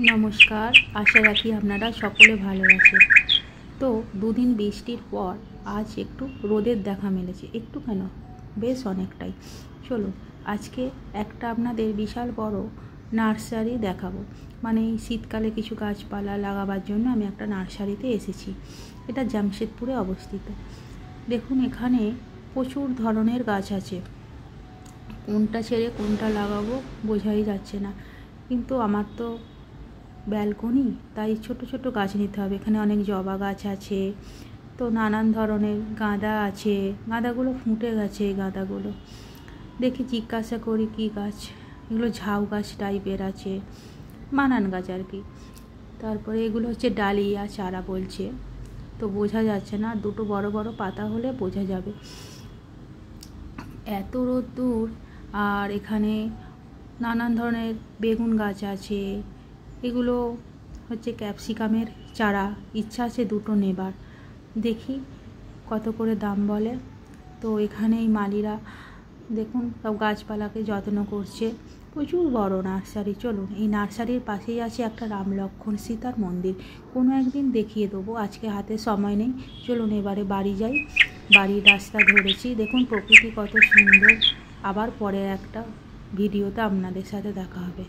নমস্কার, আশা রাখি আপনারা সকলে ভালো আছেন। তো দুদিন বৃষ্টির পর আজ একটু রোদের দেখা মিলেছে, একটু কেন বেশ অনেকটাই। চলুন আজকে একটা আপনাদের বিশাল বড় নার্সারি দেখাবো। মানে এই শীতকালে কিছু গাছপালা লাগাবার জন্য আমি একটা নার্সারিতে এসেছি। এটা জামশেদপুরে অবস্থিত। দেখুন এখানে প্রচুর ধরনের গাছ আছে, কোনটা ছেড়ে কোনটা লাগাবো বোঝাই যাচ্ছে না। কিন্তু আমার তো ব্যালকনি, তাই ছোট ছোট গাছ নিতে হবে। এখানে অনেক জবা গাছ আছে, তো নানান ধরনের গাঁদা আছে। গাঁদাগুলো ফুটে গেছে, এই গাঁদাগুলো দেখি জিজ্ঞাসা করি কী গাছ। এগুলো ঝাউ গাছ টাইপের আছে, বানান গাছ আর কি। তারপরে এগুলো হচ্ছে ডালিয়া চারা বলছে, তো বোঝা যাচ্ছে না, দুটো বড় বড় পাতা হলে বোঝা যাবে। এত রোদ্দুর। আর এখানে নানান ধরনের বেগুন গাছ আছে, এগুলো হচ্ছে ক্যাপসিকামের চারা। ইচ্ছা আছে দুটো নেবার, দেখি কত করে দাম বলে। তো এখানে এই মালিরা দেখুন সব গাছপালাকে যত্ন করছে। প্রচুর বড় নার্সারি। চলুন, এই নার্সারির পাশেই আছে একটা রাম লক্ষ্মণ সীতার মন্দির। কোনো একদিন দেখিয়ে দেবো, আজকে হাতে সময় নেই। চলুন এবারে বাড়ি যাই। বাড়ির রাস্তা ধরেছি, দেখুন প্রকৃতি কত সুন্দর। আবার পরে একটা ভিডিওতে আপনাদের সাথে দেখা হবে।